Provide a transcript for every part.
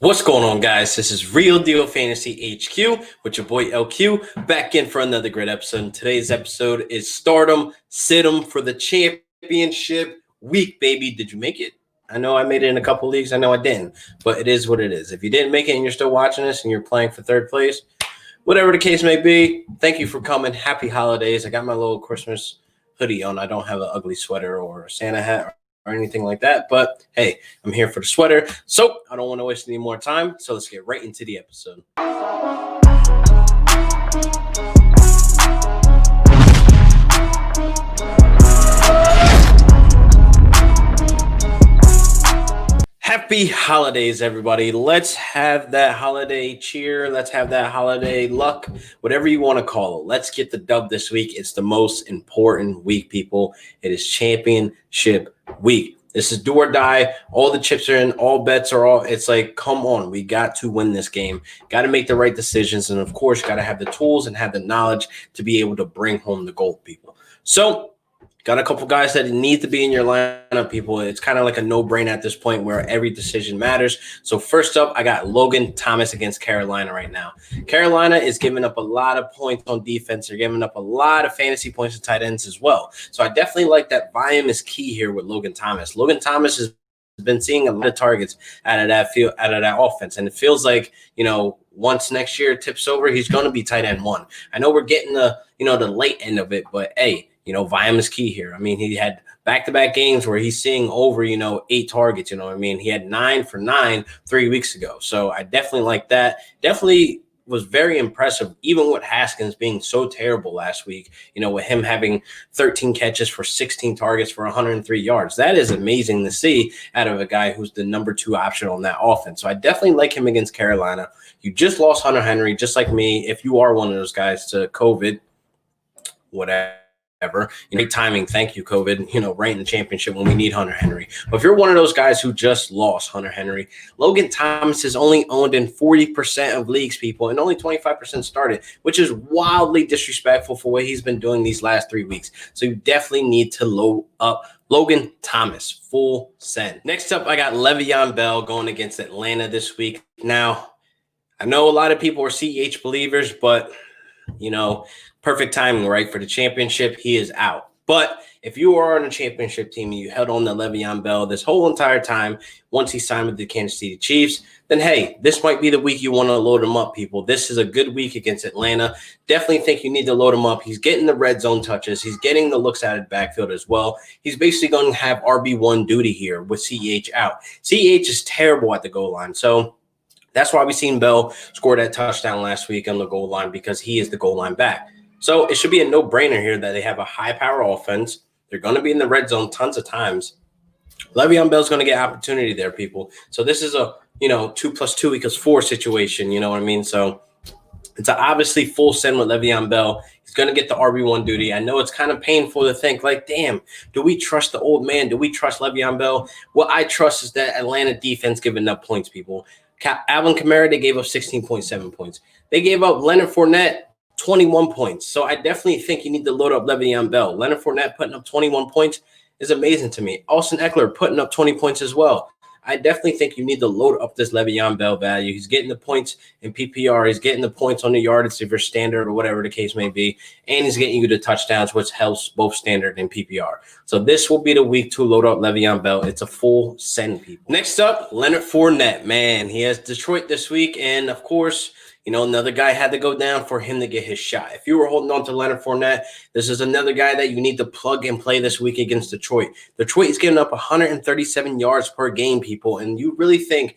What's going on, guys? This is Real Deal Fantasy HQ with your boy LQ back in for another great episode. And today's episode is Stardom, Sit 'em for the championship week, baby. Did you make it? I know I made it in a couple leagues. I know I didn't, but it is what it is. If you didn't make it and you're still watching this and you're playing for third place, whatever the case may be, thank you for coming. Happy holidays. I got my little Christmas hoodie on. I don't have an ugly sweater or a Santa hat or anything like that. But hey, I'm here for the sweater. So I don't want to waste any more time. So let's get right into the episode. Happy holidays, everybody. Let's have that holiday cheer. Let's have that holiday luck, whatever you want to call it. Let's get the dub this week. It's the most important week, people. It is championship week. This is do or die. All the chips are in. All bets are all. It's like, come on. We got to win this game. Got to make the right decisions. And, of course, got to have the tools and have the knowledge to be able to bring home the gold, people. So, got a couple guys that need to be in your lineup, people. It's kind of like a no-brainer at this point where every decision matters. So first up, I got Logan Thomas against Carolina right now. Carolina is giving up a lot of points on defense. They're giving up a lot of fantasy points to tight ends as well. So I definitely like that volume is key here with Logan Thomas. Logan Thomas has been seeing a lot of targets out of that field, out of that offense. And it feels like, once next year tips over, he's going to be tight end one. I know we're getting the late end of it, but hey, volume is key here. I mean, he had back-to-back games where he's seeing over, 8 targets. He had 9 for 9 3 weeks ago. So I definitely like that. Definitely was very impressive, even with Haskins being so terrible last week, with him having 13 catches for 16 targets for 103 yards. That is amazing to see out of a guy who's the number 2 option on that offense. So I definitely like him against Carolina. You just lost Hunter Henry, just like me. If you are one of those guys to COVID, whatever. Great timing. Thank you, COVID, right in the championship when we need Hunter Henry. But if you're one of those guys who just lost Hunter Henry, Logan Thomas is only owned in 40% of leagues, people, and only 25% started, which is wildly disrespectful for what he's been doing these last 3 weeks. So you definitely need to load up Logan Thomas, full send. Next up, I got Lev Bell going against Atlanta this week. Now, I know a lot of people are CEH believers, but, perfect timing, right? For the championship, he is out. But if you are on a championship team and you held on to Le'Veon Bell this whole entire time, once he signed with the Kansas City Chiefs, then hey, this might be the week you want to load him up, people. This is a good week against Atlanta. Definitely think you need to load him up. He's getting the red zone touches. He's getting the looks out of the backfield as well. He's basically going to have RB1 duty here with CEH out. CEH is terrible at the goal line. So that's why we've seen Bell score that touchdown last week on the goal line, because he is the goal line back. So it should be a no-brainer here that they have a high-power offense. They're going to be in the red zone tons of times. Le'Veon Bell's going to get opportunity there, people. So this is a, 2 + 2 = 4 situation, you know what I mean? So it's obviously full send with Le'Veon Bell. He's going to get the RB1 duty. I know it's kind of painful to think, like, damn, do we trust the old man? Do we trust Le'Veon Bell? What I trust is that Atlanta defense giving up points, people. Alvin Kamara, they gave up 16.7 points. They gave up Leonard Fournette 21 points. So I definitely think you need to load up Le'Veon Bell. Leonard Fournette putting up 21 points is amazing to me. Austin Eckler putting up 20 points as well. I definitely think you need to load up this Le'Veon Bell value. He's getting the points in PPR. He's getting the points on the yardage if you're standard or whatever the case may be. And he's getting you the touchdowns, which helps both standard and PPR. So this will be the week to load up Le'Veon Bell. It's a full send, people. Next up, Leonard Fournette. Man, he has Detroit this week. And, of course, another guy had to go down for him to get his shot. If you were holding on to Leonard Fournette, this is another guy that you need to plug and play this week against Detroit. Detroit is giving up 137 yards per game, people, and you really think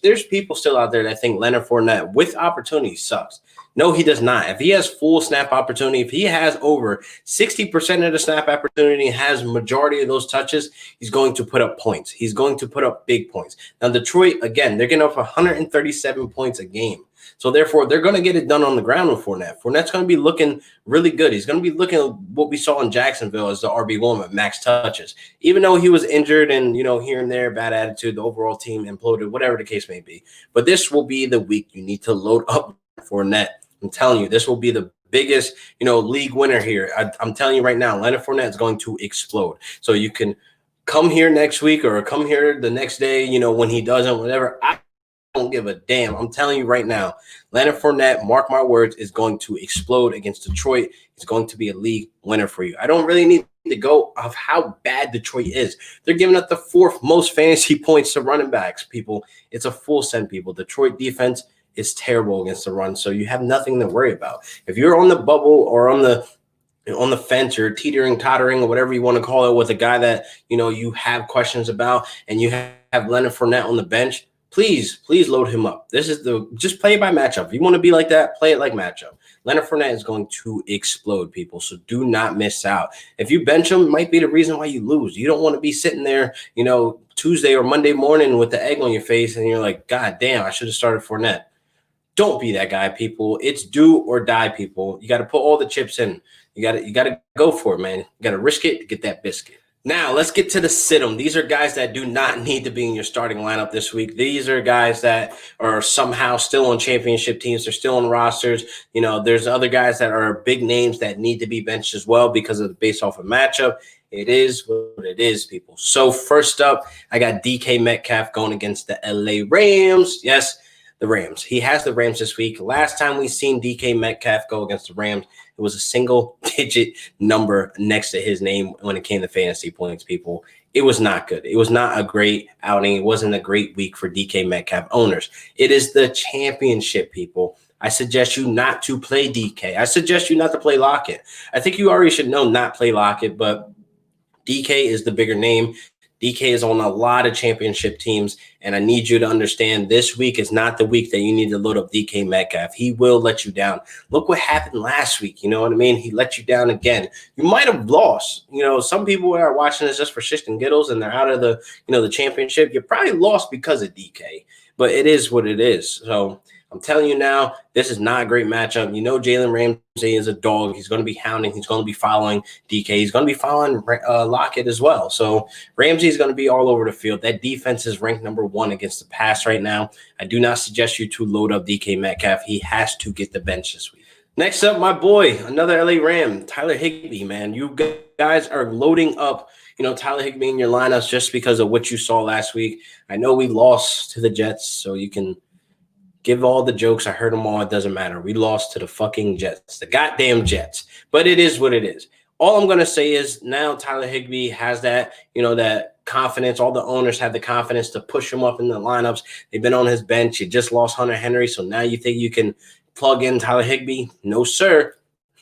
there's people still out there that think Leonard Fournette with opportunity sucks. No, he does not. If he has full snap opportunity, if he has over 60% of the snap opportunity, has majority of those touches, he's going to put up points. He's going to put up big points. Now, Detroit, again, they're getting up 137 points a game. So, therefore, they're going to get it done on the ground with Fournette. Fournette's going to be looking really good. He's going to be looking at what we saw in Jacksonville as the RB1 with max touches. Even though he was injured and, here and there, bad attitude, the overall team imploded, whatever the case may be. But this will be the week you need to load up Fournette. I'm telling you, this will be the biggest, league winner here. I'm telling you right now, Leonard Fournette is going to explode. So you can come here next week or come here the next day, when he doesn't, whatever. don't give a damn. I'm telling you right now, Leonard Fournette, mark my words, is going to explode against Detroit. It's going to be a league winner for you. I don't really need to go of how bad Detroit is. They're giving up the 4th most fantasy points to running backs, people. It's a full send, people. Detroit defense is terrible against the run, so you have nothing to worry about. If you're on the bubble or on the fence or teetering, tottering, or whatever you want to call it, with a guy that you have questions about, and you have Leonard Fournette on the bench, please load him up. This is just play it by matchup. If you want to be like that, play it like matchup. Leonard Fournette is going to explode, people, so do not miss out. If you bench him, it might be the reason why you lose. You don't want to be sitting there, Tuesday or Monday morning with the egg on your face, and you're like, God damn, I should have started Fournette. Don't be that guy, people. It's do or die, people. You got to put all the chips in. You got to go for it, man. You got to risk it to get that biscuit. Now, let's get to the sit-em. These are guys that do not need to be in your starting lineup this week. These are guys that are somehow still on championship teams. They're still on rosters. There's other guys that are big names that need to be benched as well because of based off of matchup. It is what it is, people. So first up, I got DK Metcalf going against the LA Rams. Yes, the Rams. He has the Rams this week. Last time we seen DK Metcalf go against the Rams, it was a single-digit number next to his name when it came to fantasy points, people. It was not good. It was not a great outing. It wasn't a great week for DK Metcalf owners. It is the championship, people. I suggest you not to play DK. I suggest you not to play Lockett. I think you already should know not play Lockett, but DK is the bigger name. DK is on a lot of championship teams, and I need you to understand this week is not the week that you need to load up DK Metcalf. He will let you down. Look what happened last week. You know what I mean? He let you down again. You might have lost. Some people are watching this just for shits and giggles, and they're out of the championship. You probably lost because of DK, but it is what it is. So I'm telling you now, this is not a great matchup. Jalen Ramsey is a dog. He's going to be hounding. He's going to be following DK. He's going to be following Lockett as well. So Ramsey is going to be all over the field. That defense is ranked number 1 against the pass right now. I do not suggest you to load up DK Metcalf. He has to get the bench this week. Next up, my boy, another LA Ram, Tyler Higbee, man. You guys are loading up Tyler Higbee in your lineups just because of what you saw last week. I know we lost to the Jets, so you can give all the jokes. I heard them all. It doesn't matter. We lost to the fucking Jets, the goddamn Jets. But it is what it is. All I'm going to say is now Tyler Higbee has that, that confidence. All the owners have the confidence to push him up in the lineups. They've been on his bench. You just lost Hunter Henry, so now you think you can plug in Tyler Higbee? No, sir.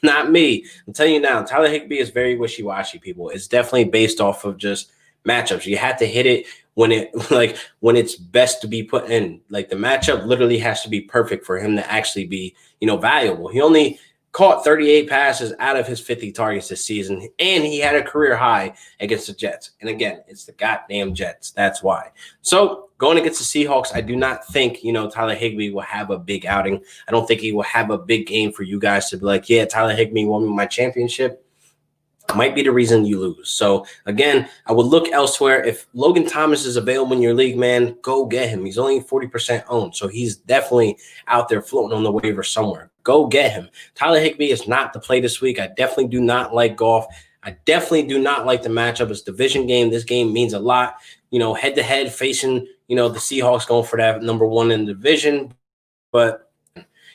Not me. I'm telling you now, Tyler Higbee is very wishy-washy, people. It's definitely based off of just matchups. You have to hit it when it's best to be put in. Like, the matchup literally has to be perfect for him to actually be, valuable. He only caught 38 passes out of his 50 targets this season, and he had a career high against the Jets. And again, it's the goddamn Jets. That's why. So going against the Seahawks, I do not think, Tyler Higbee will have a big outing. I don't think he will have a big game for you guys to be like, yeah, Tyler Higbee won me my championship. Might be the reason you lose. So again, I would look elsewhere. If Logan Thomas is available in your league, man, go get him. He's only 40% owned, so he's definitely out there floating on the waiver somewhere. Go get him. Tyler Higbee is not the play this week. I definitely do not like Goff. I definitely do not like the matchup. It's a division game. This game means a lot. Head to head facing, the Seahawks going for that number 1 in the division. But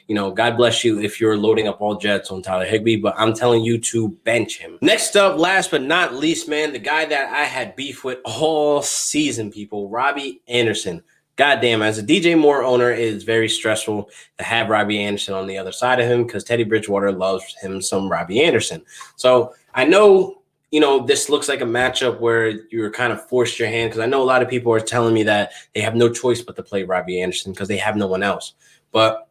God bless you if you're loading up all Jets on Tyler Higbee, but I'm telling you to bench him. Next up, last but not least, man, the guy that I had beef with all season, people, Robby Anderson. Goddamn, as a DJ Moore owner, it is very stressful to have Robby Anderson on the other side of him because Teddy Bridgewater loves him some Robby Anderson. So I know, this looks like a matchup where you're kind of forced your hand, because I know a lot of people are telling me that they have no choice but to play Robby Anderson because they have no one else. But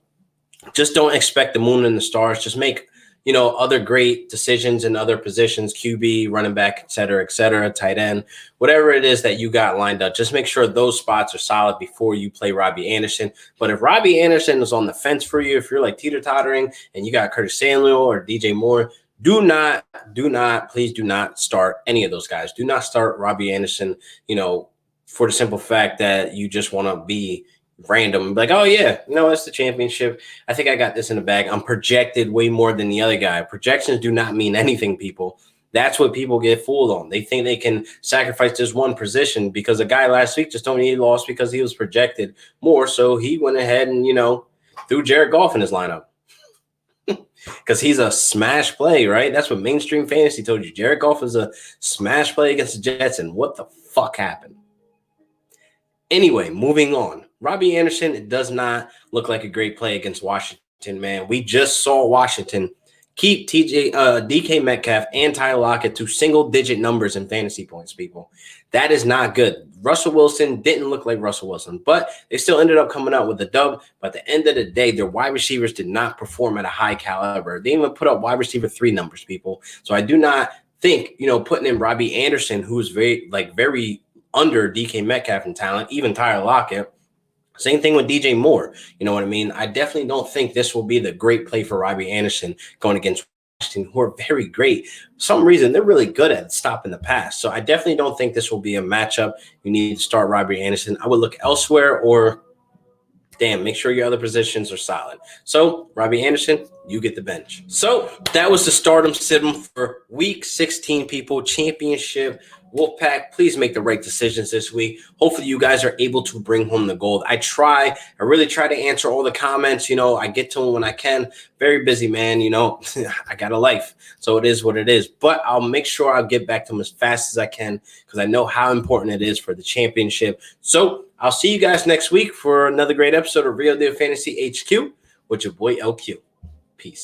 just don't expect the moon and the stars. Just make, other great decisions in other positions, QB, running back, et cetera, tight end, whatever it is that you got lined up. Just make sure those spots are solid before you play Robby Anderson. But if Robby Anderson is on the fence for you, if you're like teeter-tottering and you got Curtis Samuel or DJ Moore, please do not start any of those guys. Do not start Robby Anderson, for the simple fact that you just want to be random, like, oh yeah, it's the championship. I think I got this in the bag. I'm projected way more than the other guy. Projections do not mean anything, people. That's what people get fooled on. They think they can sacrifice this one position because a guy last week just told me he lost because he was projected more. So he went ahead and, threw Jared Goff in his lineup because he's a smash play, right? That's what mainstream fantasy told you. Jared Goff is a smash play against the Jets. And what the fuck happened? Anyway, moving on. Robby Anderson, it does not look like a great play against Washington, man. We just saw Washington keep DK Metcalf and Tyler Lockett to single-digit numbers in fantasy points, people. That is not good. Russell Wilson didn't look like Russell Wilson, but they still ended up coming out with a dub. But at the end of the day, their wide receivers did not perform at a high caliber. They even put up wide receiver 3 numbers, people. So I do not think, putting in Robby Anderson, who is very under DK Metcalf in talent, even Tyler Lockett. Same thing with DJ Moore. You know what I mean? I definitely don't think this will be the great play for Robby Anderson going against Washington, who are very great. For some reason, they're really good at stopping the pass. So I definitely don't think this will be a matchup. You need to start Robby Anderson. I would look elsewhere or, make sure your other positions are solid. So, Robby Anderson, you get the bench. So, that was the stardom sim for Week 16, people. Championship. Wolfpack, please make the right decisions this week. Hopefully you guys are able to bring home the gold. I really try to answer all the comments. I get to them when I can. Very busy, man. I got a life. So it is what it is. But I'll make sure I'll get back to them as fast as I can because I know how important it is for the championship. So I'll see you guys next week for another great episode of Real Deal Fantasy HQ with your boy LQ. Peace.